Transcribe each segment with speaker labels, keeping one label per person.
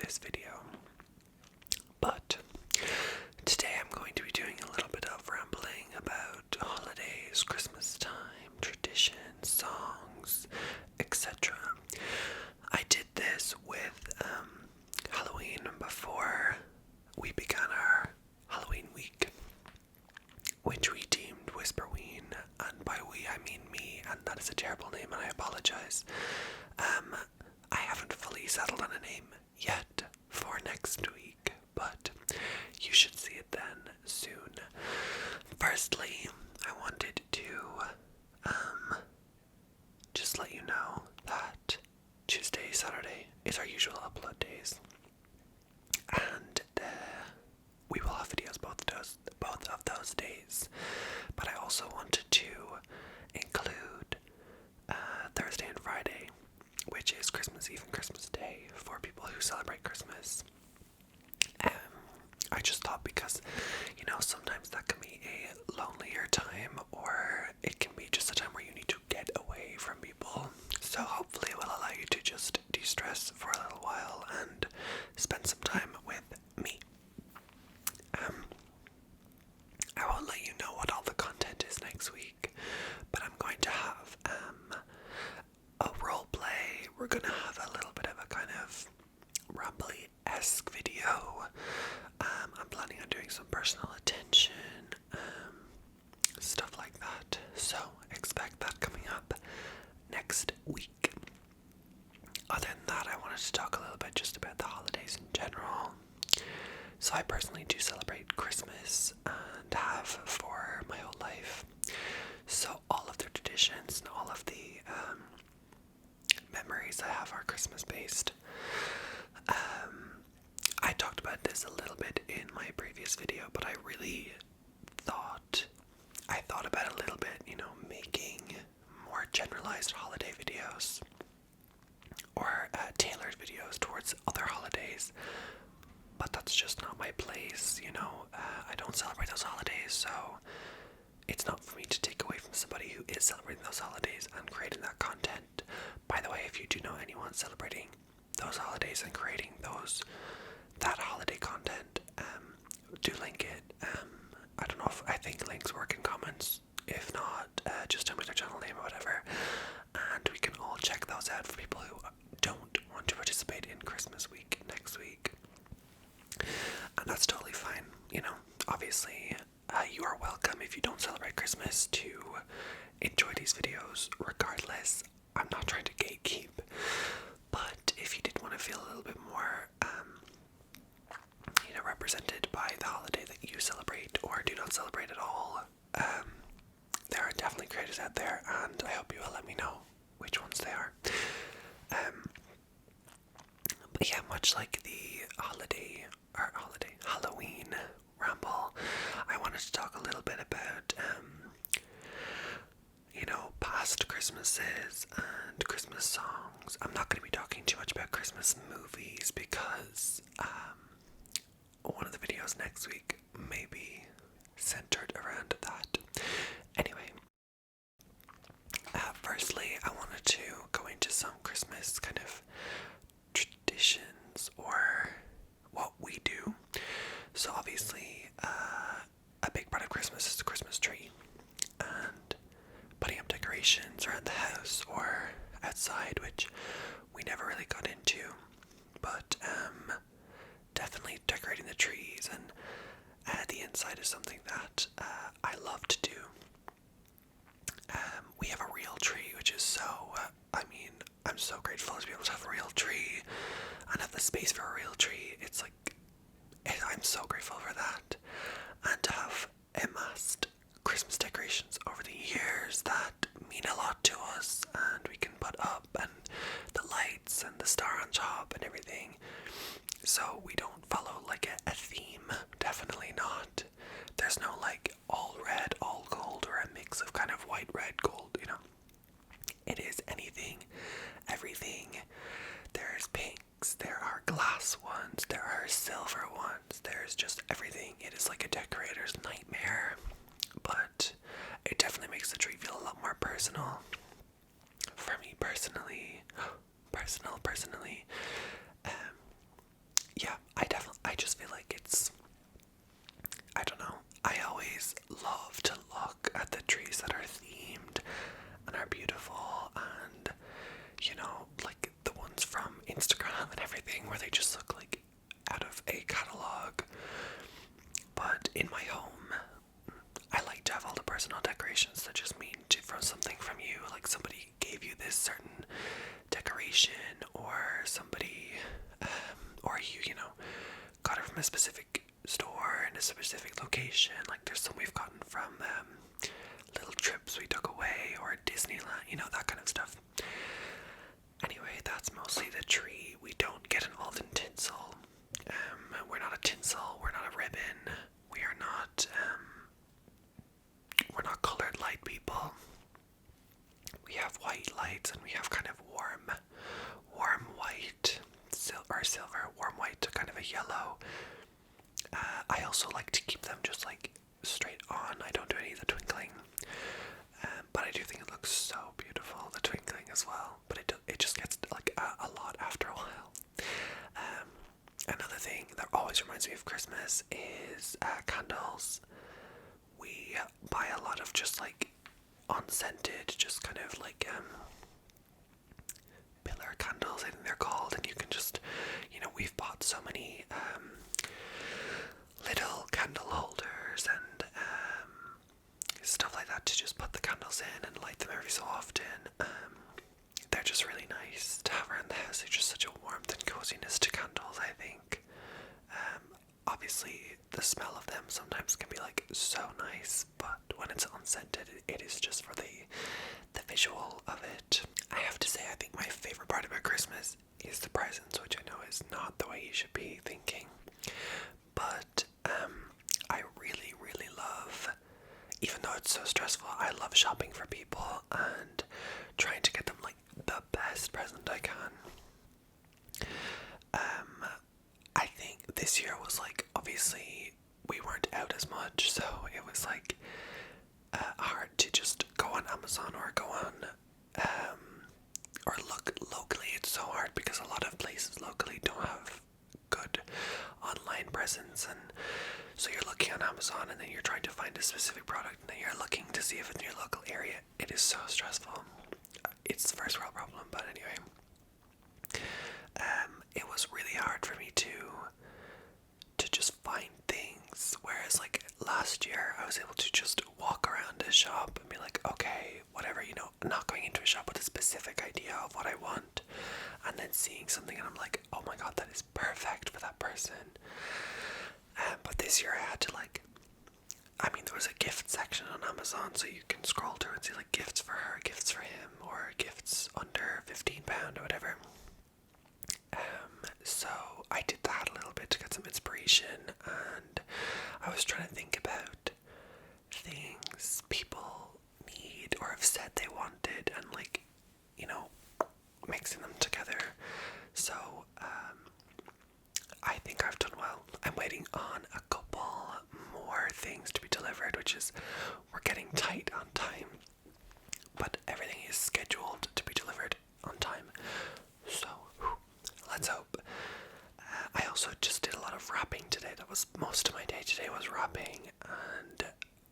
Speaker 1: this video. But today I'm going to be doing a little bit of rambling about holidays, Christmas time, traditions, songs, etc. I did this with Halloween before we began our Halloween week, which we deemed Whisperween, and by we I mean me, and that is a terrible name and I apologize. I haven't fully settled on a name yet for next week, but you should see it then soon. Firstly, I wanted to just let you know that Tuesday, Saturday is our usual upload days, and we will have videos both of those days. But I also wanted to include Thursday and Friday, which is Christmas Eve and Christmas Day for people who celebrate Christmas. I just thought because, sometimes that can be a lonelier time, or it can be just a time where you need to get away from people. So hopefully it will allow you to just de-stress for a little while and spend some time with me. I won't let you know what all the content is next week, but I'm going to have a role play. We're going to have a little bit of a kind of Ramble-esque video. I'm planning on doing some personal attention, stuff like that. So expect that coming up next week. Other than that, I wanted to talk a little bit just about the holidays in general. So I personally do celebrate Christmas and have for my whole life. So all of the traditions and all of the memories I have are Christmas based. I talked about this a little bit in my previous video, but I really thought about it a little bit, making more generalized holiday videos or tailored videos towards other holidays. But that's just not my place, I don't celebrate those holidays, so it's not for me to take away from somebody who is celebrating those holidays and creating that content. By the way, if you do know anyone celebrating those holidays and creating that holiday content, do link it. I think links work in comments. If not, just tell me their channel name or whatever, and we can all check those out for people who don't want to participate in Christmas week next week. And that's totally fine, obviously you are welcome if you don't celebrate Christmas to enjoy these videos regardless. I'm not trying to gatekeep, but if you did want to feel a little bit more represented by the holiday that you celebrate or do not celebrate at all, there are definitely creators out there, and I hope you will let me know which ones they are. But yeah, much like the Halloween ramble, I wanted to talk a little bit about past Christmases and Christmas songs. I'm not going to be talking too much about Christmas movies because one of the videos next week may be centered around that. Anyway, firstly, I wanted to go into some Christmas kind of traditions or what we do. So obviously, a big part of Christmas is the Christmas tree and putting up decorations around the house or outside, which we never really got into, but definitely decorating the trees and the inside is something that I love to do. We have a real tree, which is so, I'm so grateful to be able to have a real tree and have the space for a real tree. It's like, I'm so grateful for that. And to have amassed Christmas decorations over the years that mean a lot to us and we can put up, and the lights and the star on top and everything. So we don't follow like a theme, definitely not. There's no like all red, all gold, or a mix of kind of white, red, gold, It is anything, everything. There's pinks, there are glass ones, there are silver ones, there's just everything. It is like a decorator's nightmare, but it definitely makes the tree feel a lot more personal. For me personally, yeah, I just feel like it's, I don't know, I always love to look at the trees that are themed and are beautiful, and, you know, like the ones from Instagram and everything where they just look like out of a catalogue. But in my home, I like to have all the personal decorations that just mean from something from you, like somebody gave you this certain decoration, or somebody, or you know, got it from a specific store in a specific location. Like there's some we've gotten from little trips we took away, or Disneyland, you know, that kind of stuff. Anyway, that's mostly the tree. We don't get involved in tinsel. We're not a tinsel, we're not a ribbon, we're not colored light people. We have white lights, and we have kind of warm white, or silver, warm white to kind of a yellow. I also like to keep them just like straight on. I don't do any of the twinkling, but I do think it looks so beautiful, the twinkling as well. But it just gets like a lot after a while. Another thing that always reminds me of Christmas is candles. We buy a lot of just like unscented, just kind of like pillar candles, I think they're called, and you can just, you know, we've bought so many little candle holders and stuff like that to just put the candles in and light them every so often. They're just really nice to have around the house. They're just such a warmth and coziness to candles, I think. Obviously, the smell of them sometimes can be like so nice, but when it's unscented, it is just for the visual of it. I have to say, I think my favorite part about Christmas is the presents, which I know is not the way you should be thinking. But I really, really love, even though it's so stressful, I love shopping for people and trying to get them like the best present I can. I think this year was like, obviously we weren't out as much, so it was like hard to just go on Amazon or go on or look locally. It's so hard because a lot of places locally don't have good online presence, and so you're looking on Amazon and then you're trying to find a specific product and then you're looking to see if it's in your local area. It is so stressful. It's the first world problem, but anyway. It was really hard for me to just find things, whereas like last year I was able to just walk around a shop and be like, okay, whatever, you know, not going into a shop with a specific idea of what I want, and then seeing something and I'm like, oh my god, that is perfect for that person. But this year I had to like, I mean, there was a gift section on Amazon, so you can scroll through and see like gifts for her, gifts for him, or gifts under £15 or whatever. So I did that a little bit to get some inspiration, and I was trying to think about things people need or have said they wanted, and like, you know, mixing them together. So I think I've done well. I'm waiting on a couple more things to be delivered, which is, we're getting tight on time, but everything is scheduled to be delivered on time. So let's hope. I also just did a lot of wrapping today. That was most of my day today, was wrapping. And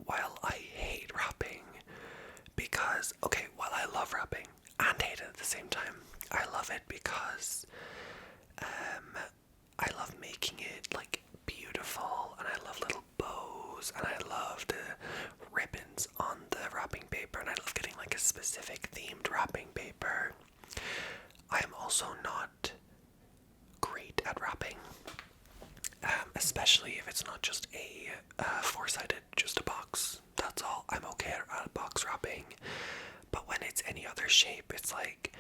Speaker 1: while I hate wrapping, because, okay, while I love wrapping and hate it at the same time, I love it because I love making it like beautiful, and I love little bows, and I love the ribbons on the wrapping paper, and I love getting like a specific themed wrapping paper. I'm also not great at wrapping, especially if it's not just a four-sided, just a box. That's all. I'm okay at box wrapping, but when it's any other shape, it's like,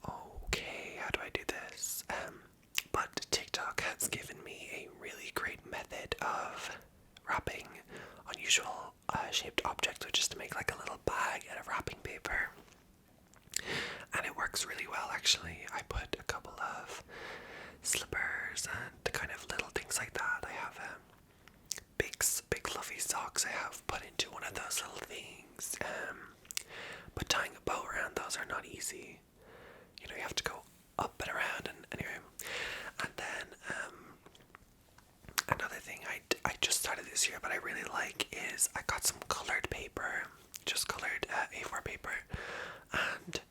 Speaker 1: okay, how do I do this? But TikTok has given me a really great method of wrapping unusual shaped objects, which is to make like a little bag out of wrapping paper. And it works really well, actually. I put a couple of slippers and kind of little things like that. I have big fluffy socks I have put into one of those little things. But tying a bow around those are not easy. You know, you have to go up and around, and anyway. And then this year, but I really like is I got some colored paper, just colored A4 paper, and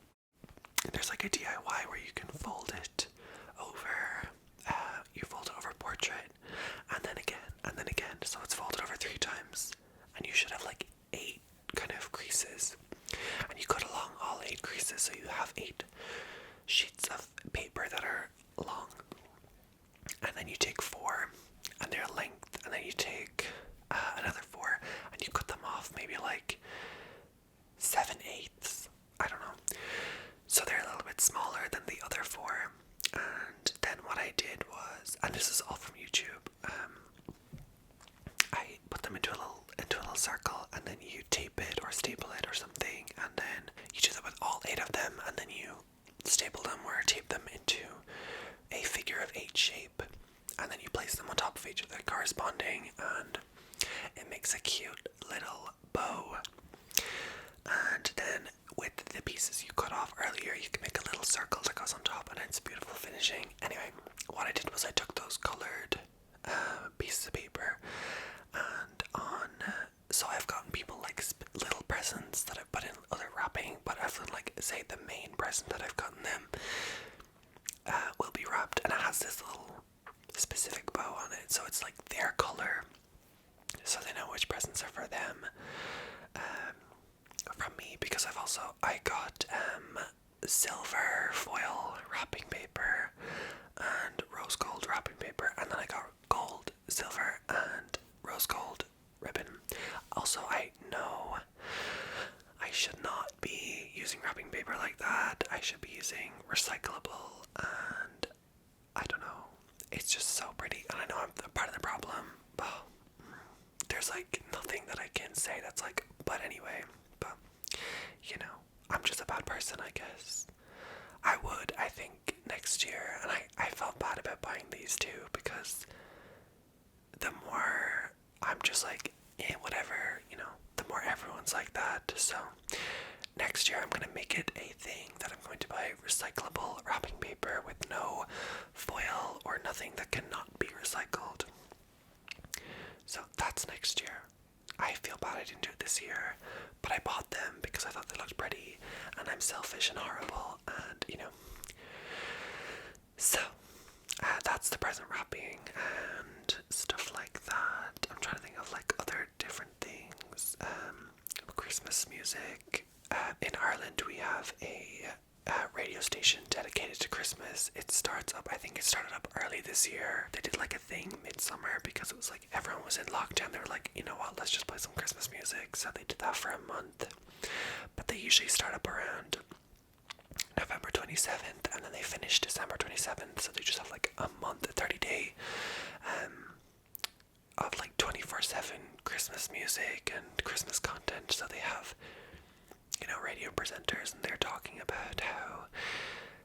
Speaker 1: there's like a DIY where you can fold it over, you fold it over portrait, and then again, so it's folded over 3 times, and you should have like 8 kind of creases, and you cut along all 8 creases, so you have 8 sheets of paper that are long, and then you take 4 and they're length, and then you take another 4 and you cut them off maybe like 7/8, I don't know, so they're a little bit smaller than the other 4. And then what I did was, and this is all from YouTube, I put them into a little circle, and then you tape it or staple it or something, and then you do that with all 8 of them, and then you staple them or tape them into a figure of 8 shape, and then you place them on top of each other corresponding, and it makes a cute little bow. And then with the pieces you cut off earlier, you can make a little circle that goes on top, and it's beautiful finishing. Anyway, what I did was I took those colored pieces of paper, and so I've gotten people like little presents that I've put in other wrapping, but I've like, say the main present that I've gotten them will be wrapped, and it has this little specific bow on it, so it's like their color, so they know which presents are for them. From me, because I got silver foil wrapping paper and rose gold wrapping paper, and then I got gold, silver, and rose gold ribbon. Also, I know I should not be using wrapping paper like that. I should be using recyclable, and I don't know, it's just so pretty, and I know I'm part of the problem, but there's like nothing that I can say that's like, but anyway, but you know, I'm just a bad person, I guess. I think next year, and I felt bad about buying these too, because the more I'm just like, whatever, you know, the more everyone's like that. So next year I'm gonna make it a thing that I'm going to buy recyclable wrapping paper with no foil or nothing that cannot be recycled. So that's next year. I feel bad I didn't do it this year, but I bought them because I thought they looked pretty, and I'm selfish and horrible, and you know. So that's the present wrapping and stuff like that. I'm trying to think of like other different things. Christmas music. In Ireland we have a radio station dedicated to Christmas. It starts up, I think it started up early this year. They did like a thing midsummer because it was like everyone was in lockdown. They were like, you know what, let's just play some Christmas music. So they did that for a month. But they usually start up around November 27th, and then they finish December 27th. So they just have like a month, a 30-day of like 24/7 Christmas music and Christmas content. So they have, you know, radio presenters, and they're talking about how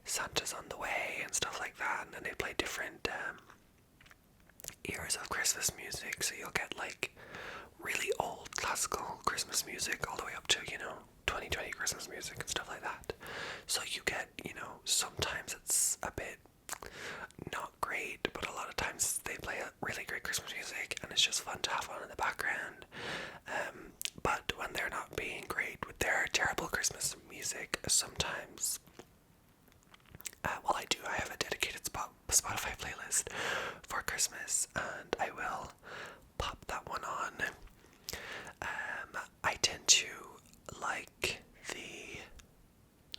Speaker 1: Santa's on the way and stuff like that, and then they play different eras of Christmas music, so you'll get like really old classical Christmas music all the way up to, you know, 2020 Christmas music and stuff like that. So you get, you know, sometimes it's a bit not great, but a lot of times they play a really great Christmas music, and it's just fun to have on in the background. But when they're not being great with their terrible Christmas music, sometimes, well, I have a dedicated Spotify playlist for Christmas, and I will pop that one on. I tend to like the,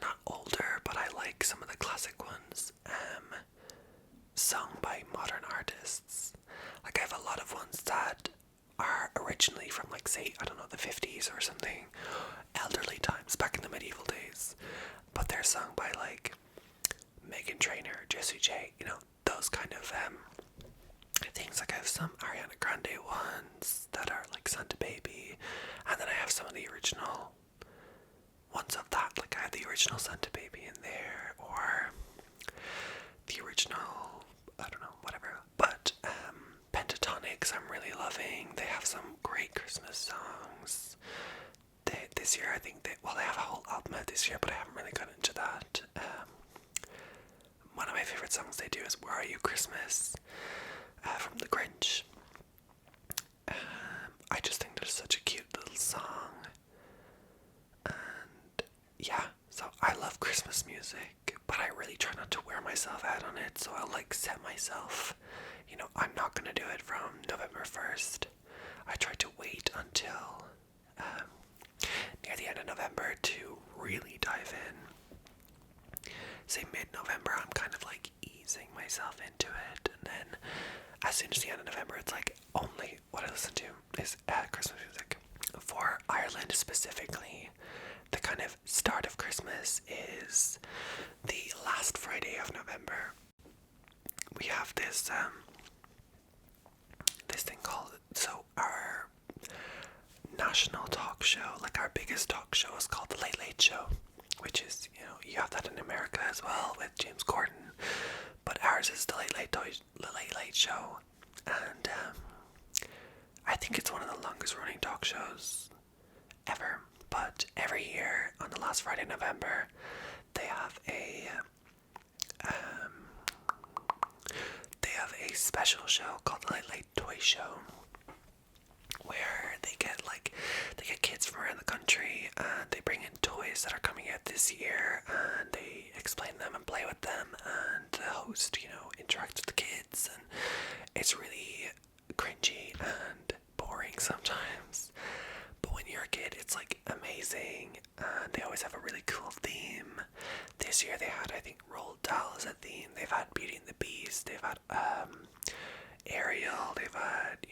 Speaker 1: not older, but I like some of the classic ones, sung by modern artists. Like I have a lot of ones that are originally from like, say, I don't know, the 50s or something, elderly times, back in the medieval days, but they're sung by like Meghan Trainor, Jessie J, you know, those kind of things. Like I have some Ariana Grande ones that are like Santa Baby, and then I have some of the original ones of that, like I have the original Santa Baby in there, or the original, I don't know, whatever, but Pentatonics I'm really loving. They have some great Christmas songs. This year I think they have a whole album out this year, but I haven't really got into that. One of my favorite songs they do is Where Are You Christmas, from The Grinch. I just think there's such a cute little song. And yeah, so I love Christmas music, but I really try not to wear myself out on it. So I'll like set myself, I'm not gonna do it from November 1st. I try to wait until near the end of November to really dive in. Say mid-November, I'm kind of like easing myself into it, and then as soon as the end of November, it's like only what I listen to is Christmas music. For Ireland specifically, the kind of start of Christmas is the last Friday of November. We have this thing called, so our national talk show, like our biggest talk show, is called The Late Late Show, which is, you have that in America as well with James Corden, but ours is The Late Late Show, and I think it's one of the longest running talk shows ever. But every year on the last Friday in November, they have a special show called The Late Late Toy Show, where they get kids from around the country and they bring in toys that are coming out this year, and they explain them and play with them, and the host, interacts with the kids, and it's really cringy and boring sometimes. But when you're a kid, it's like amazing, and they always have a really cool theme. This year they had, I think, Roald Dahl as a theme. They've had Beauty and the Beast. They've had Ariel. They've had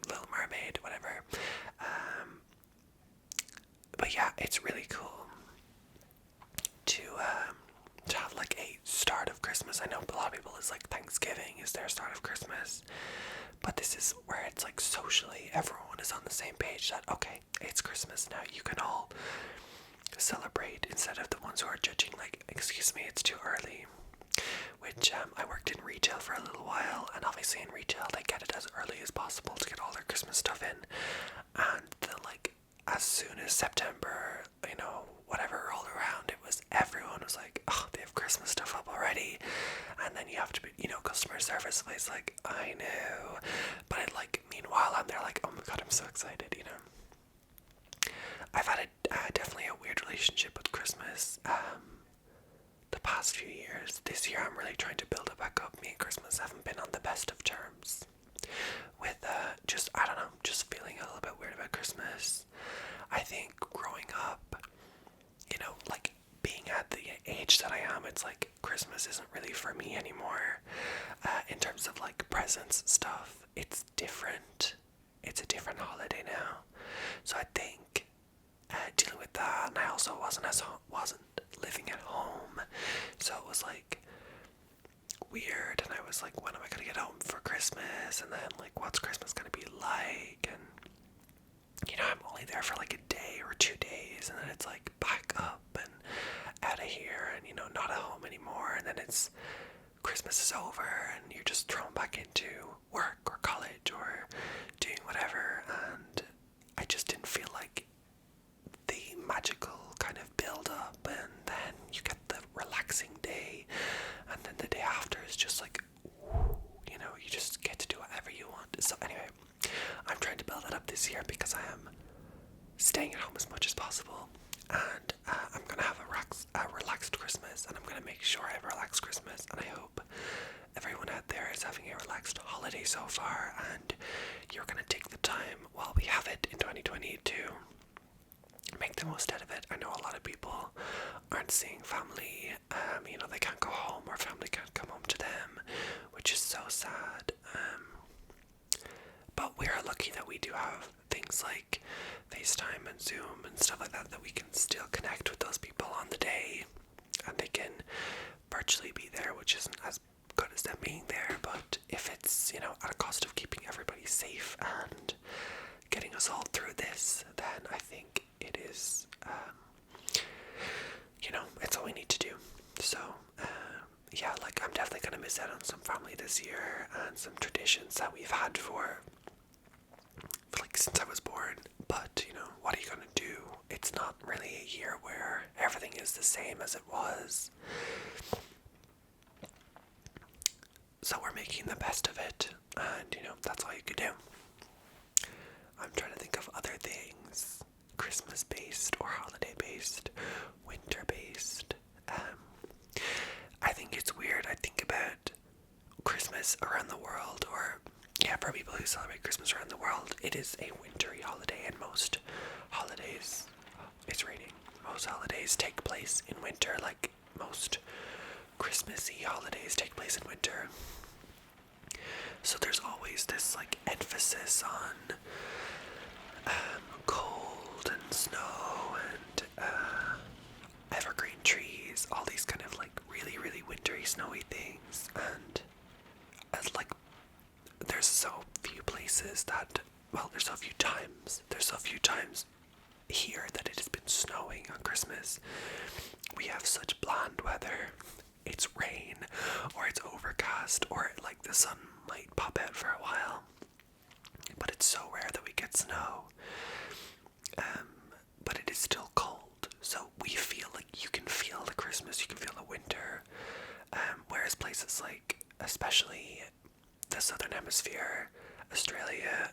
Speaker 1: Little Mermaid, whatever. But yeah, it's really cool to have like a start of Christmas. I know a lot of people is like Thanksgiving is their start of Christmas. But this is where it's like socially everyone is on the same page that, okay, it's Christmas now, you can all celebrate, instead of the ones who are judging like, excuse me, it's too early. Which I worked in retail for a little while, and obviously in retail they get it as early as possible to get all their Christmas stuff in. And then like as soon as September, whatever rolled around, everyone was like, oh, they have Christmas stuff up already. And then you have to be, customer service was like, I know. But meanwhile, I'm there like, oh my god, I'm so excited, I've had definitely a weird relationship with Christmas the past few years. This year I'm really trying to build it back up. Me and Christmas haven't been on the best of terms. With I don't know, just feeling a little bit weird about Christmas. I think growing up, being at the age that I am, it's like Christmas isn't really for me anymore. In terms of like presents stuff, it's different. It's a different holiday now. So I think dealing with that, and I also wasn't living at home, so it was like weird. And I was like, when am I gonna get home for Christmas? And then like, what's Christmas gonna be like? And I'm only there for like a day or 2 days, and then it's like back up and out of here, and not at home anymore. And then it's Christmas is over, and you're just thrown back into work or college or doing whatever. And I just didn't feel like the magical kind of build up, and then you get the relaxing day, and then the day after is just like, you just get to do whatever you want. So anyway, I'm trying to build that up this year because I am staying at home as much as possible, and I'm gonna have a relaxed Christmas, and I'm gonna make sure I have a relaxed Christmas, and I hope everyone out there is having a relaxed holiday so far, and you're gonna take the time while we have it in 2020 to make the most out of it. I know a lot of people aren't seeing family, they can't go home, or family can't come home to them, which is so sad. But we are lucky that we do have things like FaceTime and Zoom and stuff like that we can still connect with those people on the day, and they can virtually be there, which isn't as good as them being there. But if it's, at a cost of keeping everybody safe and getting us all through this, then I think it is, it's all we need to do. So, yeah, I'm definitely going to miss out on some family this year and some traditions that we've had for since I was born. But, what are you going to do? It's not really a year where everything is the same as it was. So we're making the best of it, and, that's all you could do. I'm trying to think of other things. Christmas based or holiday based, winter based. I think it's weird. I think about Christmas around the world, or yeah, for people who celebrate Christmas around the world, it is a wintry holiday, and most holidays, it's raining. Most holidays take place in winter, like most Christmassy holidays take place in winter. So there's always this like emphasis on cold and snow and evergreen trees, all these kind of like really, really wintry, snowy things. And as like, there's so few places that, well, there's so few times here that it has been snowing on Christmas. We have such bland weather. It's rain, or it's overcast, or like the sun might pop out for a while. But it's so rare that we get snow. But it is still cold, so we feel like you can feel the Christmas, you can feel the winter. Whereas places like, especially the southern hemisphere, Australia,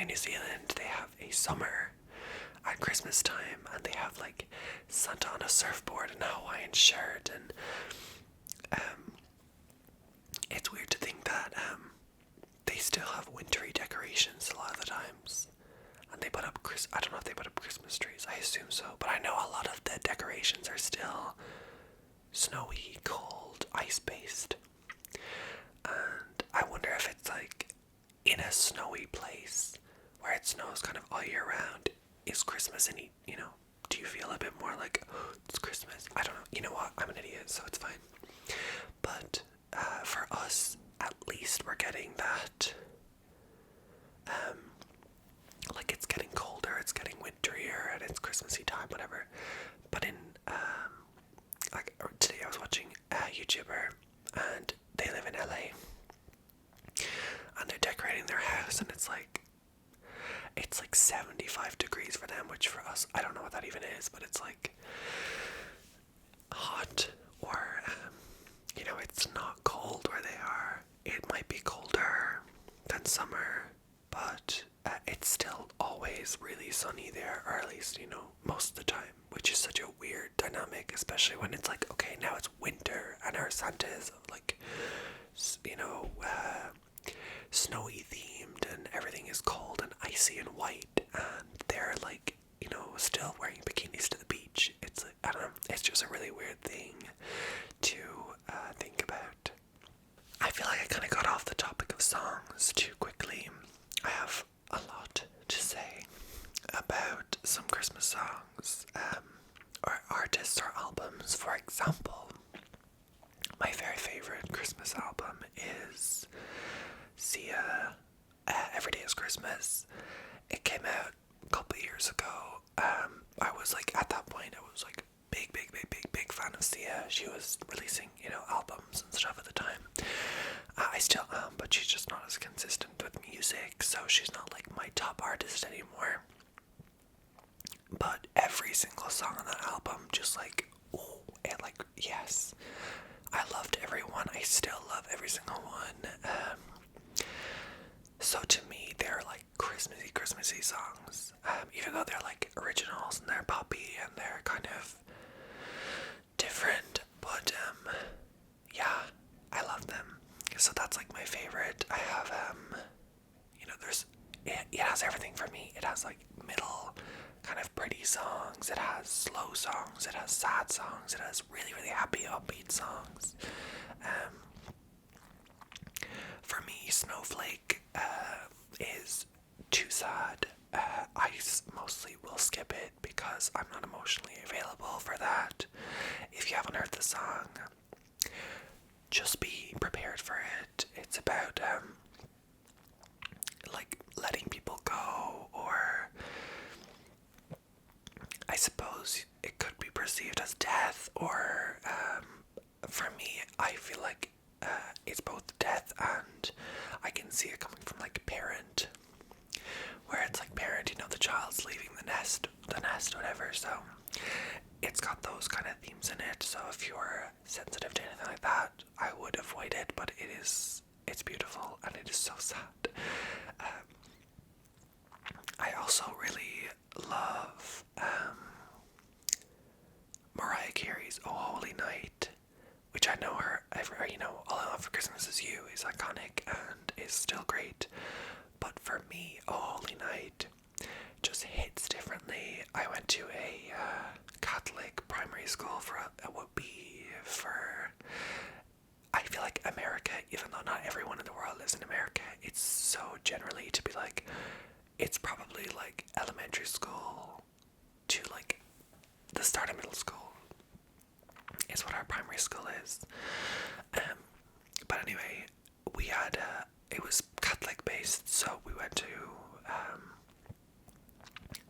Speaker 1: New Zealand, they have a summer at Christmas time, and they have like Santa on a surfboard and a Hawaiian shirt, and it's weird to think that they still have wintry decorations a lot of the times, and they put up I don't know if they put up Christmas trees. I assume so, but I know a lot of the decorations are still snowy, cold, ice based, and I wonder if it's like in a snowy place where it snows kind of all year round. Is Christmas any, do you feel a bit more like, oh, it's Christmas? I don't know. You know what? I'm an idiot, so it's fine. But for us, at least we're getting that, like it's getting colder, it's getting winterier, and it's Christmassy time, whatever. But in, like today I was watching a YouTuber, and they live in LA, and they're decorating their house, and it's like 75 degrees for them, which for us, I don't know what that even is, but it's like hot, or it's not cold where they are. It might be colder than summer, but it's still always really sunny there, or at least, most of the time, which is such a weird dynamic, especially when it's like, okay, now it's winter, and our Santa is like, snowy themed, and everything is cold and icy and white, and they're like, still wearing bikinis to the beach. It's like, I don't know, it's just a really weird thing to think about. I feel like I kind of got off the topic of songs too quickly. I have a lot to say about some Christmas songs, or artists or albums. For example, my very favorite Christmas album is Sia, Every Day is Christmas. It came out a couple of years ago. I was like, at that point, I was like big fan of Sia. She was releasing, albums and stuff at the time. I still am, but she's just not as consistent with music, so she's not like my top artist anymore. But every single song on that album, just like, oh, it like, yes. I loved every one. I still love every single one. So to me, they're like Christmassy songs. Even though they're like originals and they're poppy and they're kind of different, but yeah, I love them. So that's like my favorite. I have it has everything for me. It has like middle kind of pretty songs, it has slow songs, it has sad songs, it has really, really happy upbeat songs. For me, Snowflake is too sad. I mostly will skip it because I'm not emotionally available for that. If you haven't heard the song, just be prepared for it. It's about like letting people go, or I suppose it could be perceived as death, or for me, I feel like it's both death and I can see it coming from like a parent, where it's like parent, the child's leaving the nest, whatever, so it's got those kind of themes in it. So if you're sensitive to anything like that, I would avoid it, but it's beautiful and it is so sad. I also really love Mariah Carey's "Oh Holy Night," which I know All I Want for Christmas Is You is iconic and is still great. But for me, "Oh Holy Night" just hits differently. I went to a Catholic primary school I feel like America, even though not everyone in the world lives in America, it's so generally to be like, it's probably like elementary school to like the start of middle school is what our primary school is. But anyway, we had, it was Catholic based, so we went to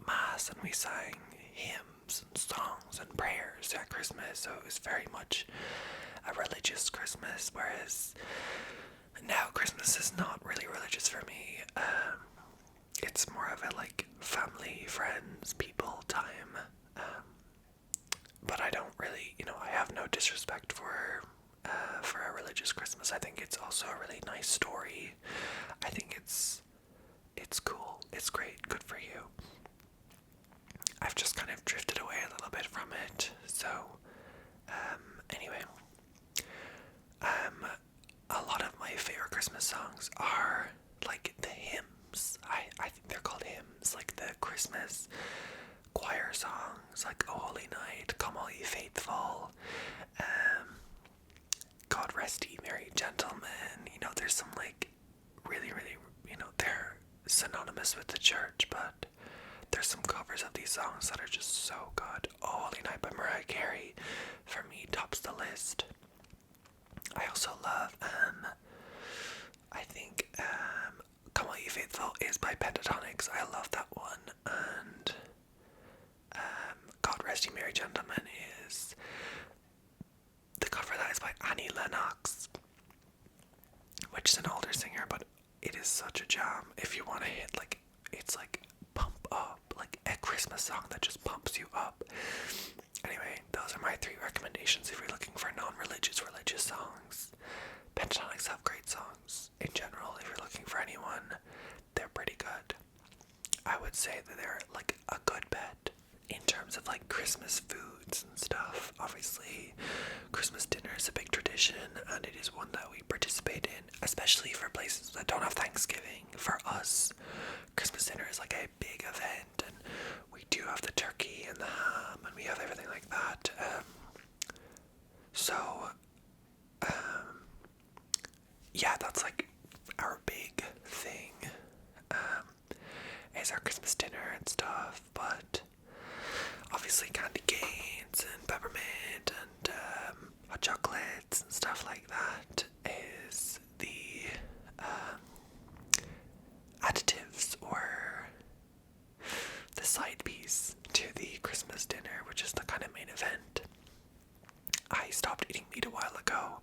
Speaker 1: Mass and we sang hymns and songs and prayers at Christmas, so it was very much a religious Christmas, whereas now Christmas is not really religious for me. It's more of a like family, friends, people time. But I don't really, I have no disrespect for a religious Christmas. I think it's also a really nice story. I think it's cool. It's great. Good for you. I've just kind of drifted away a little bit from it. So, anyway, a lot of my favorite Christmas songs are like the hymns. I think they're called hymns, like the Christmas choir songs, like "Oh Holy Night," "Come All Ye Faithful," "God Rest Ye Merry Gentlemen." There's some like really, really, they're synonymous with the church, but there's some covers of these songs that are just so good. "Oh Holy Night" by Mariah Carey, for me, tops the list. I also love, I think, "Come All Ye Faithful" is by Pentatonics. I love that one. And "God Rest Ye Merry Gentlemen" the cover of that is by Annie Lennox, which is an older singer, but it is such a jam. If you want to hit, like, it's like pump up, like a Christmas song that just pumps you up. Anyway, those are my 3 recommendations if you're looking for non-religious, religious songs. Pentatonics have great songs in general. If you're looking for anyone, they're pretty good. I would say that they're like a good bet in terms of like Christmas foods and stuff. Obviously, Christmas dinner is a big tradition, and it is one that we participate in, especially for places that don't have Thanksgiving. For us, Christmas dinner is like a big event, and we do have the turkey and the ham, and we have everything like that. Yeah, that's like our big thing, is our Christmas dinner and stuff. But obviously candy canes and peppermint and hot chocolates and stuff like that is the additives or the side piece to the Christmas dinner, which is the kind of main event. I stopped eating meat a while ago,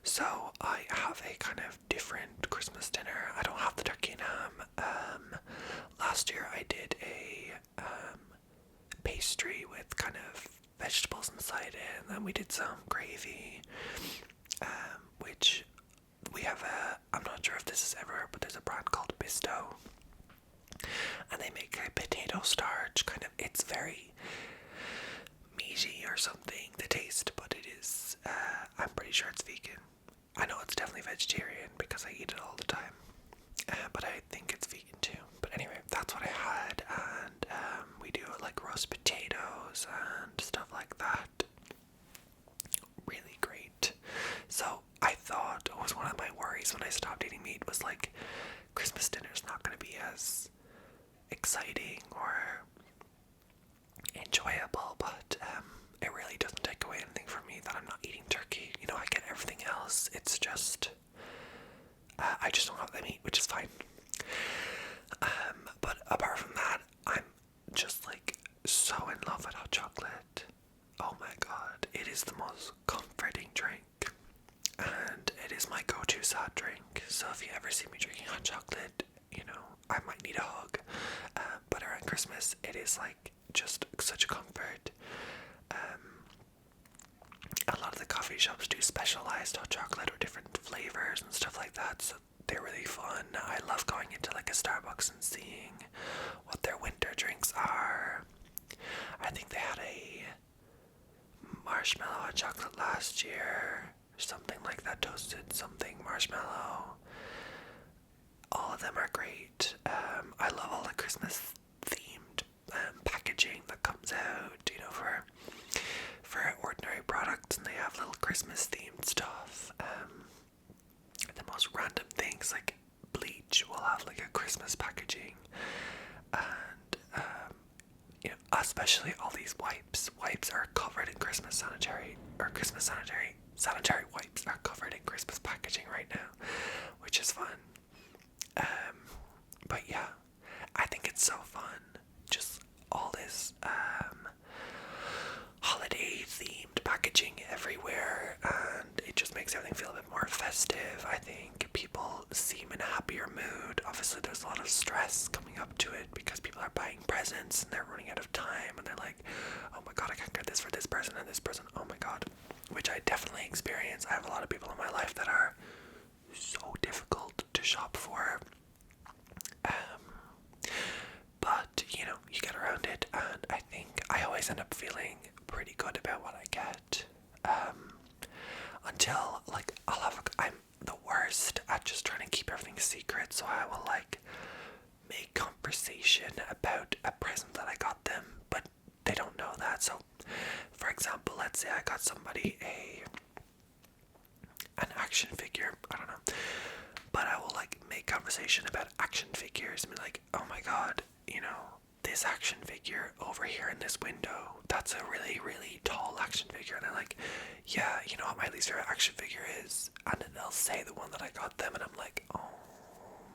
Speaker 1: so I have a kind of different Christmas dinner. I don't have the turkey and ham. Last year I did a pastry with kind of vegetables inside it, and then we did some gravy, which we have I'm not sure if this is everywhere, but there's a brand called Bisto, and they make a potato starch kind of, it's very meaty or something, the taste, but it is, I'm pretty sure it's vegan. I know it's definitely vegetarian because I eat it all the time, but I think it's vegan too. But anyway, that's what I had, and we do like roast potatoes and stuff like that. Really great. So I thought, it was one of my worries when I stopped eating meat, was like, Christmas dinner's not going to be as exciting or enjoyable, but it really doesn't take away anything from me that I'm not eating turkey. I get everything else. It's just I just don't have the meat, which is fine. But apart from that, I'm just like so in love with hot chocolate. Oh my god, it is the most comforting drink, and it is my go-to sad drink. So if you ever see me drinking hot chocolate, I might need a hug. But around Christmas, it is like just such a comfort. A lot of the coffee shops do specialized hot chocolate or different flavors and stuff like that, so they're really fun. I love going into like a Starbucks and seeing what hot chocolate last year, something like that, toasted something, marshmallow. All of them are great. I love all the Christmas themed packaging that comes out, you know, for ordinary products, and they have little Christmas themed stuff. The most random things, like bleach will have like a Christmas packaging, and you know, especially all these wipes. Wipes are covered in Christmas sanitary wipes are covered in Christmas packaging right now, which is fun. But yeah, I think it's so fun. Just all this holiday themed packaging everywhere, and it just makes everything feel a bit more festive. I think people seem in a happier mood. Obviously there's a lot of stress coming up to it because people are buying presents and they're running out of time, and they're like, oh my god, I can't get this for this person and this person, oh my god, which I definitely experience. I have a lot of people in my life that are so difficult to shop for. But, you know, you get around it, and I think I always end up feeling pretty good about what I get. Until, like, I'm the worst at just trying to keep everything secret, so I will, like, make conversation about a present that I got them, but they don't know that. So, for example, let's say I got somebody an action figure, I don't know, but I will, like, make conversation about action figures and be like, oh my god, you know, this action figure over here in this window, that's a really, really tall action figure. And they're like, yeah, you know what my least favorite action figure is? And then they'll say the one that I got them, and I'm like, oh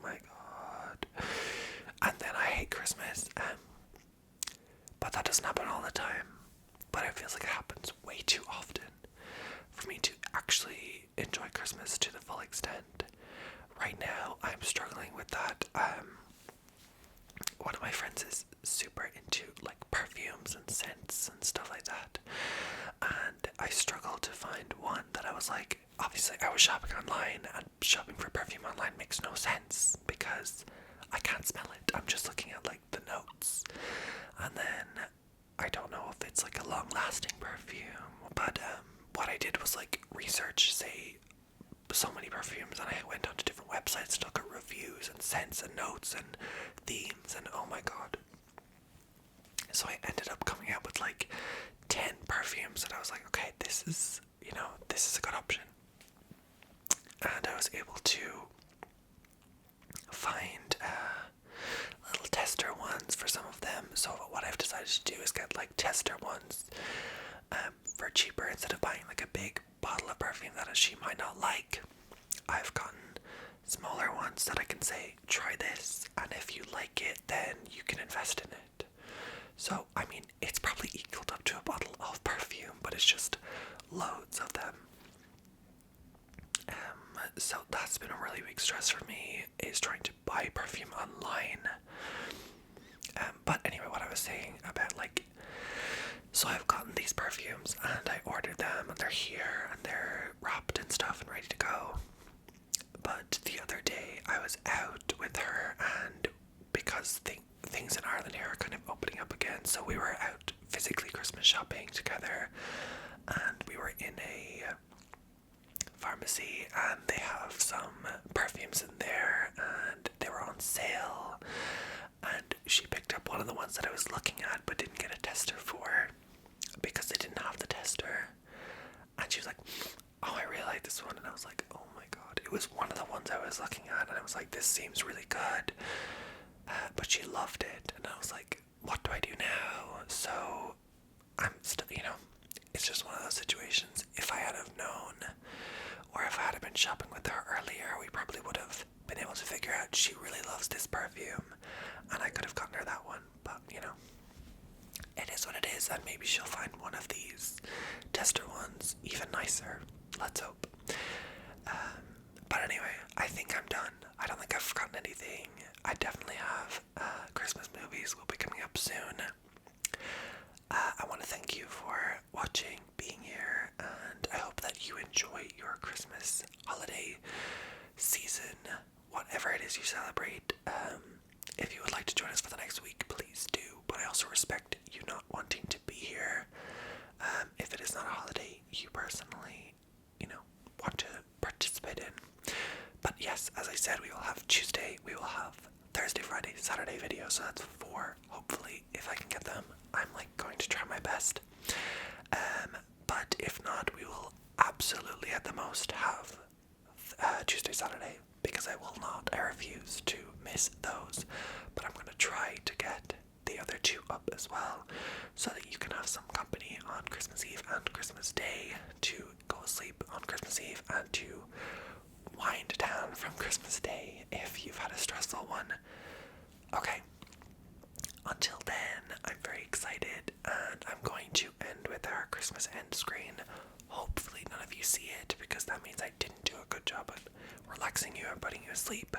Speaker 1: my god. And then I hate Christmas. But that doesn't happen all the time. But it feels like it happens way too often for me to actually enjoy Christmas to the full extent. Right now, I'm struggling with that. One of my friends is super into like perfumes and scents and stuff like that, and I struggled to find one that I was like, obviously I was shopping online, and shopping for perfume online makes no sense because I can't smell it. I'm just looking at like the notes, and then I don't know if it's like a long lasting perfume. But what I did was like research, say, so many perfumes, and I went onto different websites to look at reviews and scents and notes and themes, and oh my god. So I ended up coming up with like 10 perfumes, and I was like, okay, this is a good option. And I was able to find little tester ones for some of them. So what I've decided to do is get like tester ones for cheaper, instead of buying like a big bottle of perfume that she might not like. I've gotten smaller ones that I can say, try this, and if you like it, then you can invest in it. So, I mean, it's probably equaled up to a bottle of perfume, but it's just loads of them. So that's been a really big stress for me, is trying to buy perfume online. But anyway, what I was saying about like, so I've gotten these perfumes and I ordered them and they're here and they're wrapped and stuff and ready to go. But the other day I was out with her, and because things in Ireland here are kind of opening up again, so we were out physically Christmas shopping together, and we were in a pharmacy and they have some perfumes in there and they were on sale, and she picked up one of the ones that I was looking at but didn't get a tester for because they didn't have the tester, and she was like, oh, I really like this one, and I was like, oh my god, it was one of the ones I was looking at, and I was like, this seems really good, but she loved it, and I was like, what do I do now? So I'm still, it's just one of those situations. If I had have known, or if I had been shopping with her earlier, we probably would have been able to figure out she really loves this perfume, and I could have gotten her that one. But it is what it is, and maybe she'll find one of these tester ones even nicer. Let's hope. But anyway, I think I'm done. I don't think I've forgotten anything. I definitely have. Christmas movies will be coming up soon. I want to thank you for watching, being here, and I hope that you enjoy your Christmas holiday season, whatever it is you celebrate. If you would like to join us for the next week, please do, but I also respect you not wanting to be here. If it is not a holiday, you personally, want to participate in. But yes, as I said, we will have Tuesday, we will have Thursday, Friday, Saturday videos, so that's 4, hopefully, if I can get them. I'm going to try my best. But if not, we will absolutely at the most have Tuesday, Saturday, because I refuse to miss those. But I'm going to try to get the other 2 up as well, so that you can have some company on Christmas Eve and Christmas Day to go asleep on Christmas Eve and to wind down from Christmas Day if you've had a stressful one. Okay, until then, I'm very excited, and I'm going to end with our Christmas end screen. Hopefully none of you see it, because that means I didn't do a good job at relaxing you and putting you asleep.